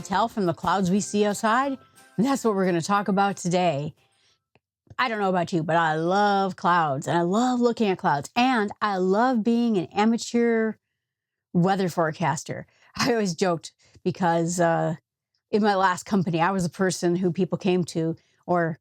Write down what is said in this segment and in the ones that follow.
we tell from the clouds we see outside? And that's what we're going to talk about today. I don't know about you, but I love clouds and I love looking at clouds and I love being an amateur weather forecaster. I always joked because in my last company, I was a person who people came to or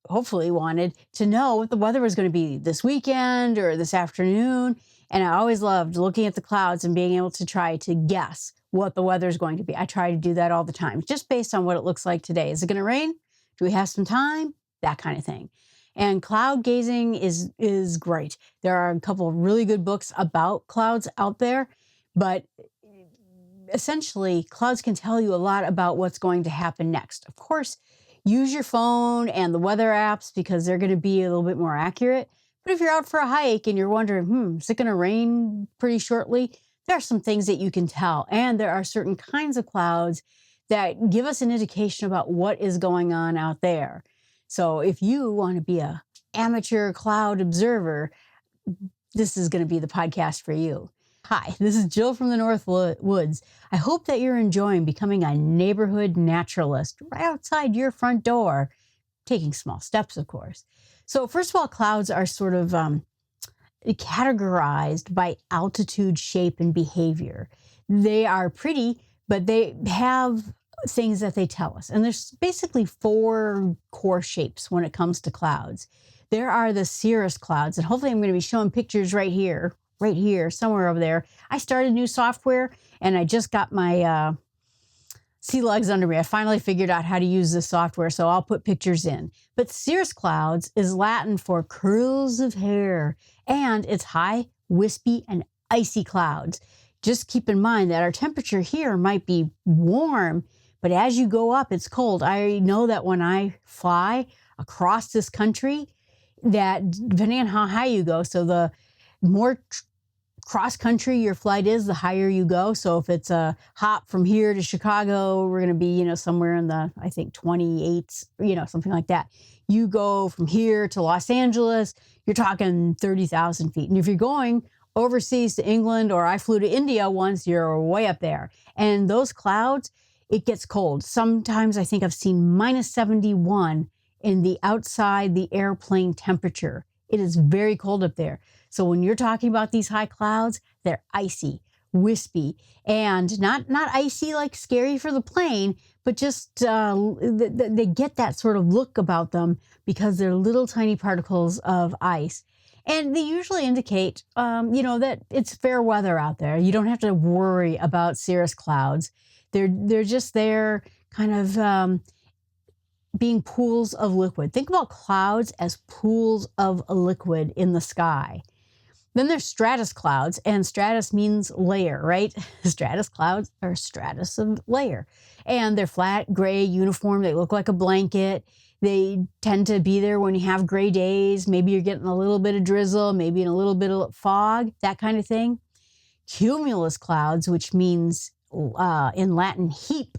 hopefully wanted to know what the weather was going to be this weekend or this afternoon. And I always loved looking at the clouds and being able to try to guess what the weather is going to be. I try to do that all the time, just based on what it looks like today. Is it going to rain? Do we have some time? That kind of thing. And cloud gazing is great. There are a couple of really good books about clouds out there, but essentially clouds can tell you a lot about what's going to happen next. Of course, use your phone and the weather apps because they're going to be a little bit more accurate. But if you're out for a hike and you're wondering, is it going to rain pretty shortly? There are some things that you can tell. And there are certain kinds of clouds that give us an indication about what is going on out there. So if you want to be an amateur cloud observer, this is going to be the podcast for you. Hi, this is Jill from the North Woods. I hope that you're enjoying becoming a neighborhood naturalist right outside your front door, taking small steps, of course. So first of all, clouds are sort of categorized by altitude, shape, and behavior. They are pretty, but they have things that they tell us. And there's basically four core shapes when it comes to clouds. There are the cirrus clouds, and hopefully I'm going to be showing pictures right here, somewhere over there. I started new software, and I just got my sea legs under me. I finally figured out how to use this software, so I'll put pictures in. But cirrus clouds is Latin for curls of hair, and it's high, wispy, and icy clouds. Just keep in mind that our temperature here might be warm, but as you go up, it's cold. I know that when I fly across this country, that depending on how high you go, so the more cross-country your flight is, the higher you go. So if it's a hop from here to Chicago, we're going to be, somewhere in the, I think, 28s, something like that. You go from here to Los Angeles, you're talking 30,000 feet. And if you're going overseas to England, or I flew to India once, you're way up there. And those clouds, it gets cold. Sometimes I think I've seen minus 71 in the outside the airplane temperature. It is very cold up there. So when you're talking about these high clouds, they're icy, wispy, and not icy like scary for the plane, but just they get that sort of look about them because they're little tiny particles of ice. And they usually indicate, that it's fair weather out there. You don't have to worry about cirrus clouds. They're just there kind of being pools of liquid. Think about clouds as pools of a liquid in the sky. Then there's stratus clouds, and stratus means layer, right? Stratus clouds are stratus of layer. And they're flat, gray, uniform. They look like a blanket. They tend to be there when you have gray days. Maybe you're getting a little bit of drizzle, maybe a little bit of fog, that kind of thing. Cumulus clouds, which means in Latin heap,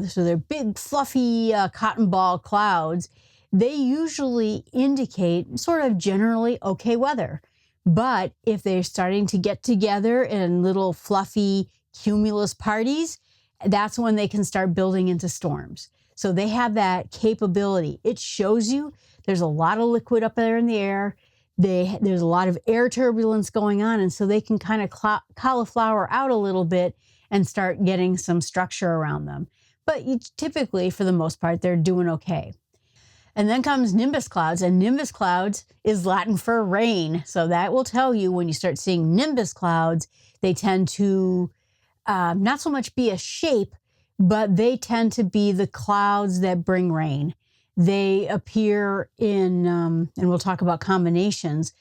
so they're big, fluffy cotton ball clouds. They usually indicate sort of generally okay weather. But if they're starting to get together in little fluffy cumulus parties, that's when they can start building into storms. So they have that capability. It shows you there's a lot of liquid up there in the air. There's a lot of air turbulence going on. And so they can kind of cauliflower out a little bit and start getting some structure around them. But typically, for the most part, they're doing okay. And then comes nimbus clouds, and nimbus clouds is Latin for rain. So that will tell you when you start seeing nimbus clouds, they tend to not so much be a shape, but they tend to be the clouds that bring rain. They appear in, and we'll talk about combinations,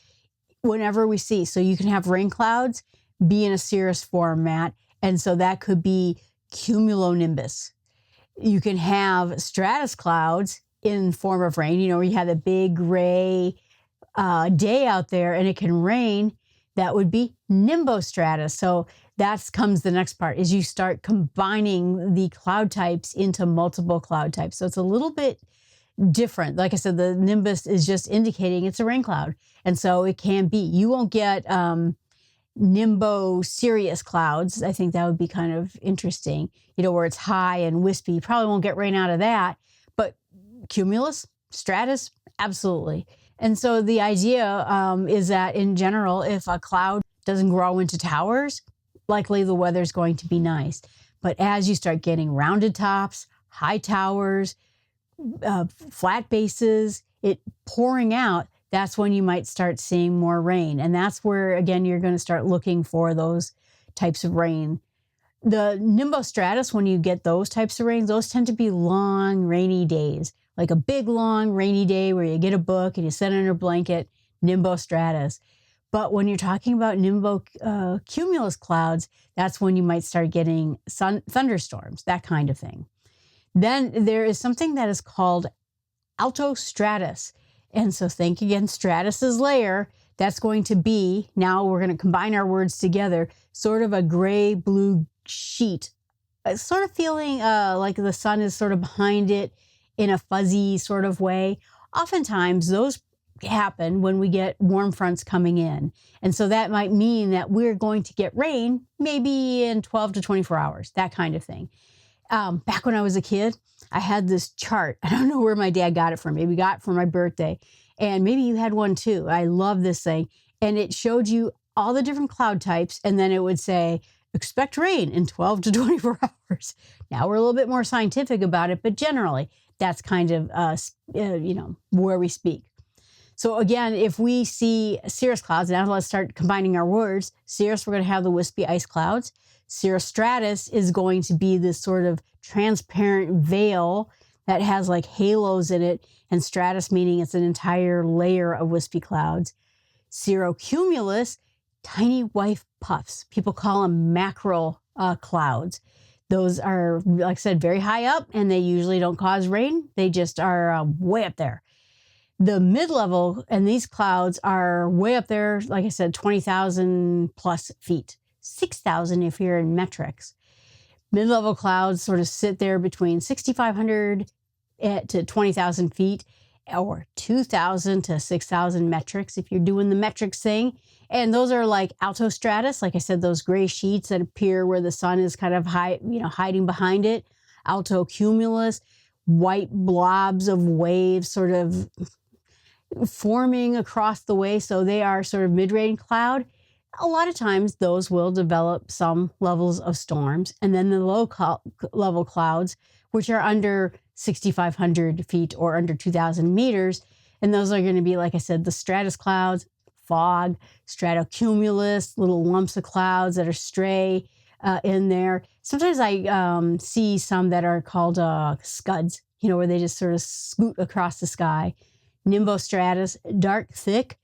whenever we see. So you can have rain clouds be in a cirrus format, and so that could be cumulonimbus. You can have stratus clouds in form of rain, where you have a big gray day out there and it can rain. That would be nimbostratus. So that comes the next part, is you start combining the cloud types into multiple cloud types. So it's a little bit different. Like I said, the nimbus is just indicating it's a rain cloud. And so it can be, you won't get nimbostratus clouds. I think that would be kind of interesting, where it's high and wispy. You probably won't get rain out of that, but cumulus, stratus, absolutely. And so the idea is that in general, if a cloud doesn't grow into towers, likely the weather's going to be nice. But as you start getting rounded tops, high towers, flat bases, it pouring out, that's when you might start seeing more rain. And that's where, again, you're going to start looking for those types of rain. The nimbostratus, when you get those types of rain, those tend to be long, rainy days, like a big, long, rainy day where you get a book and you sit under a blanket, nimbostratus. But when you're talking about cumulus clouds, that's when you might start getting thunderstorms, that kind of thing. Then there is something that is called altostratus. And so think again, stratus is layer. That's going to be, now we're going to combine our words together, sort of a gray-blue sheet, sort of feeling like the sun is sort of behind it in a fuzzy sort of way. Oftentimes those happen when we get warm fronts coming in. And so that might mean that we're going to get rain maybe in 12 to 24 hours, that kind of thing. Back when I was a kid, I had this chart. I don't know where my dad got it from. Maybe got it for my birthday. And maybe you had one too. I love this thing. And it showed you all the different cloud types. And then it would say, expect rain in 12 to 24 hours. Now we're a little bit more scientific about it, but generally that's kind of, where we speak. So again, if we see cirrus clouds, now let's start combining our words. Cirrus, we're going to have the wispy ice clouds. Cirrostratus is going to be this sort of transparent veil that has like halos in it, and stratus meaning it's an entire layer of wispy clouds. Cirrocumulus, tiny white puffs. People call them mackerel clouds. Those are, like I said, very high up, and they usually don't cause rain. They just are way up there. The mid-level, and these clouds are way up there, like I said, 20,000 plus feet. 6,000 if you're in metrics. Mid-level clouds sort of sit there between 6,500 to 20,000 feet, or 2,000 to 6,000 metrics if you're doing the metrics thing. And those are like altostratus, like I said, those gray sheets that appear where the sun is kind of hiding behind it. Altocumulus, white blobs of waves sort of forming across the way. So they are sort of mid-range cloud. A lot of times those will develop some levels of storms. And then the low-level clouds, which are under 6,500 feet or under 2,000 meters. And those are going to be, like I said, the stratus clouds, fog, stratocumulus, little lumps of clouds that are stray in there. Sometimes I see some that are called scuds, where they just sort of scoot across the sky. Nimbostratus, dark, thick.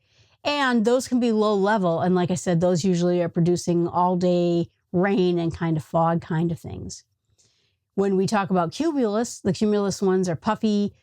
And those can be low level. And like I said, those usually are producing all day rain and kind of fog kind of things. When we talk about cumulus, the cumulus ones are puffy,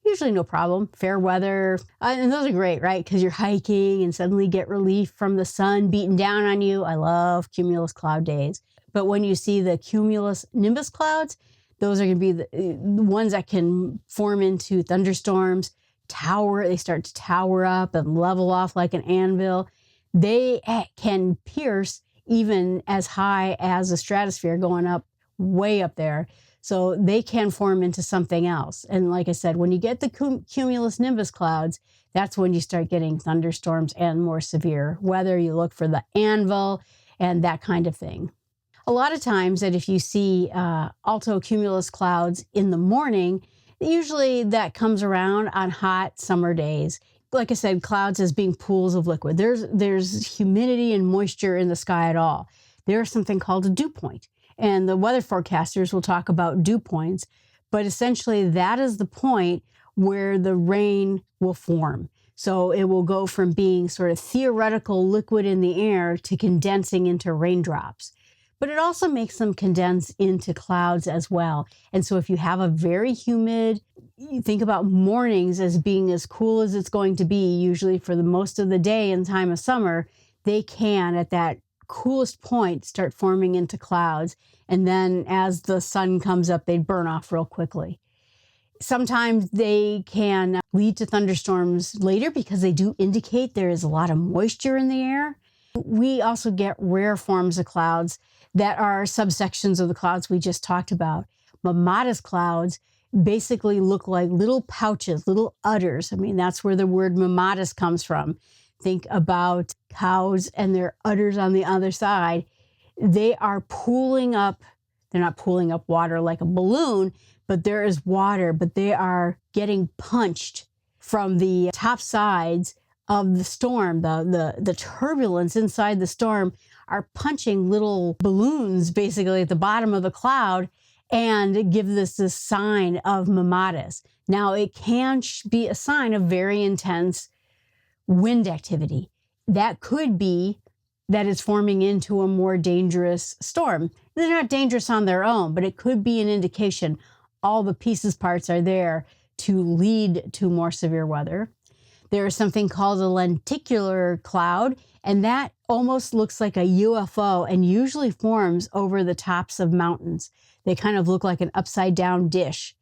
usually no problem, fair weather. And those are great, right? Because you're hiking and suddenly get relief from the sun beating down on you. I love cumulus cloud days. But when you see the cumulus nimbus clouds, those are going to be the ones that can form into thunderstorms. They start to tower up and level off like an anvil. They can pierce even as high as the stratosphere, going up way up there. So they can form into something else. And like I said, when you get the cumulus nimbus clouds, that's when you start getting thunderstorms and more severe weather. You look for the anvil and that kind of thing. A lot of times that if you see altocumulus clouds in the morning, usually that comes around on hot summer days. Like I said, clouds as being pools of liquid. There's humidity and moisture in the sky at all. There's something called a dew point. And the weather forecasters will talk about dew points. But essentially that is the point where the rain will form. So it will go from being sort of theoretical liquid in the air to condensing into raindrops. But it also makes them condense into clouds as well. And so if you have a very humid, you think about mornings as being as cool as it's going to be, usually for the most of the day in time of summer, they can, at that coolest point, start forming into clouds. And then as the sun comes up, they burn off real quickly. Sometimes they can lead to thunderstorms later because they do indicate there is a lot of moisture in the air. We also get rare forms of clouds that are subsections of the clouds we just talked about. Mammatus clouds basically look like little pouches, little udders. I mean, that's where the word mammatus comes from. Think about cows and their udders on the other side. They are pooling up. They're not pooling up water like a balloon, but there is water, but they are getting punched from the top sides of the storm. The turbulence inside the storm are punching little balloons basically at the bottom of the cloud and give this sign of mammatus. Now, it can be a sign of very intense wind activity. That could be that it's forming into a more dangerous storm. They're not dangerous on their own, but it could be an indication all the parts are there to lead to more severe weather. There is something called a lenticular cloud, and that almost looks like a UFO and usually forms over the tops of mountains. They kind of look like an upside down dish,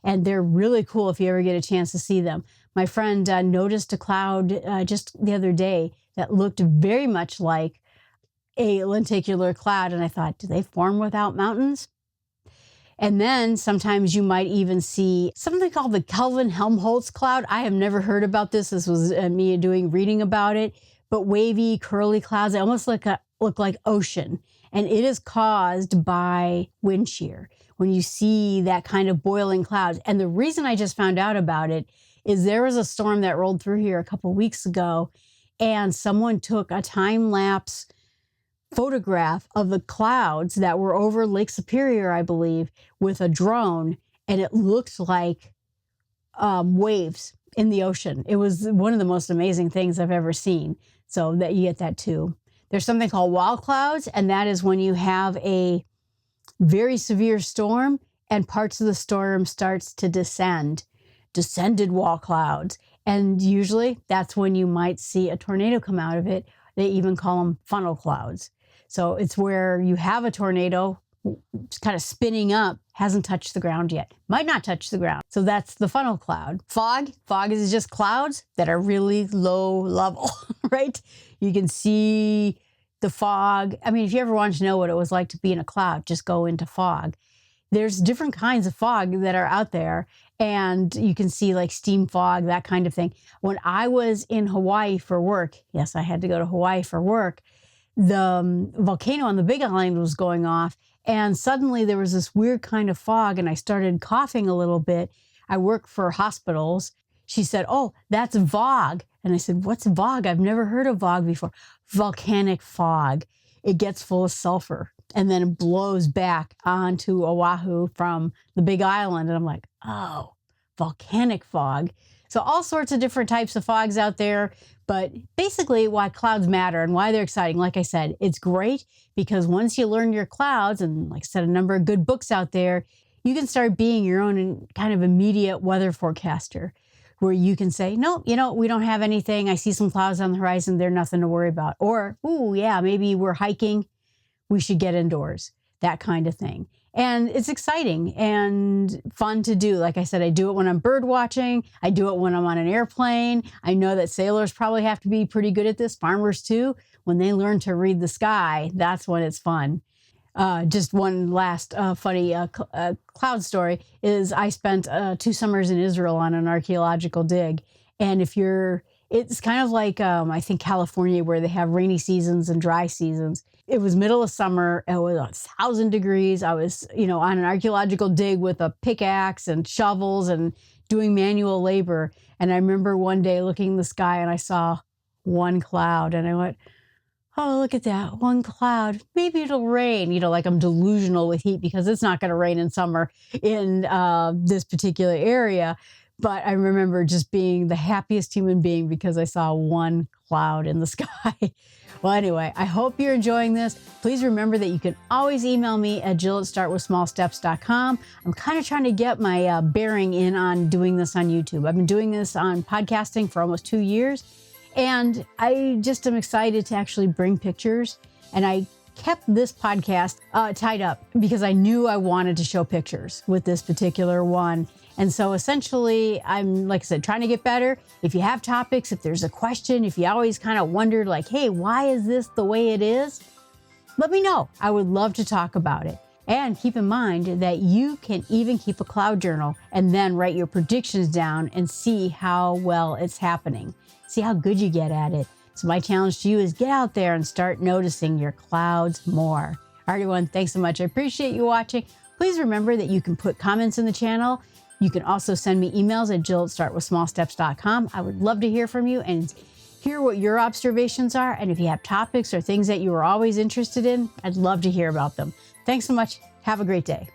and they're really cool if you ever get a chance to see them. My friend noticed a cloud just the other day that looked very much like a lenticular cloud, and I thought, do they form without mountains? And then sometimes you might even see something called the Kelvin-Helmholtz cloud. I have never heard about this. This was me reading about it. But wavy, curly clouds, they almost look like ocean. And it is caused by wind shear when you see that kind of boiling clouds. And the reason I just found out about it is there was a storm that rolled through here a couple weeks ago, and someone took a time-lapse photograph of the clouds that were over Lake Superior, I believe, with a drone, and it looked like waves in the ocean. It was one of the most amazing things I've ever seen. So that you get that too. There's something called wall clouds, and that is when you have a very severe storm and parts of the storm starts to descended wall clouds. And usually that's when you might see a tornado come out of it. They even call them funnel clouds. So it's where you have a tornado kind of spinning up, hasn't touched the ground yet, might not touch the ground. So that's the funnel cloud. Fog is just clouds that are really low level, right? You can see the fog. I mean, if you ever want to know what it was like to be in a cloud, just go into fog. There's different kinds of fog that are out there, and you can see like steam fog, that kind of thing. When I was in Hawaii for work, yes, I had to go to Hawaii for work, the volcano on the Big Island was going off, and suddenly there was this weird kind of fog, and I started coughing a little bit. I work for hospitals. She said, "Oh, that's VOG." And I said, "What's VOG? I've never heard of VOG before." Volcanic fog. It gets full of sulfur, and then it blows back onto Oahu from the Big Island. And I'm like, oh, volcanic fog. So all sorts of different types of fogs out there. But basically why clouds matter and why they're exciting, like I said, it's great because once you learn your clouds, and like I said, a number of good books out there, you can start being your own kind of immediate weather forecaster, where you can say, no, we don't have anything. I see some clouds on the horizon. They're nothing to worry about. Or, ooh, yeah, maybe we're hiking. We should get indoors, that kind of thing. And it's exciting and fun to do. Like I said, I do it when I'm bird watching. I do it when I'm on an airplane. I know that sailors probably have to be pretty good at this, farmers too. When they learn to read the sky, that's when it's fun. Just one last funny cloud story is I spent 2 summers in Israel on an archaeological dig. And it's kind of like, I think California, where they have rainy seasons and dry seasons. It was middle of summer. It was 1,000 degrees. I was, on an archaeological dig with a pickaxe and shovels and doing manual labor. And I remember one day looking in the sky and I saw one cloud and I went, oh, look at that, one cloud. Maybe it'll rain. Like I'm delusional with heat because it's not going to rain in summer in this particular area. But I remember just being the happiest human being because I saw one cloud in the sky. Well, anyway, I hope you're enjoying this. Please remember that you can always email me at jill@startwithsmallsteps.com. I'm kind of trying to get my bearing in on doing this on YouTube. I've been doing this on podcasting for almost 2 years. And I just am excited to actually bring pictures. And I kept this podcast tied up because I knew I wanted to show pictures with this particular one. And so essentially, I'm, like I said, trying to get better. If you have topics, if there's a question, if you always kind of wondered like, hey, why is this the way it is? Let me know. I would love to talk about it. And keep in mind that you can even keep a cloud journal and then write your predictions down and see how well it's happening. See how good you get at it. So my challenge to you is get out there and start noticing your clouds more. All right, everyone, thanks so much. I appreciate you watching. Please remember that you can put comments in the channel. You can also send me emails at jill@startwithsmallsteps.com. I would love to hear from you and hear what your observations are. And if you have topics or things that you are always interested in, I'd love to hear about them. Thanks so much. Have a great day.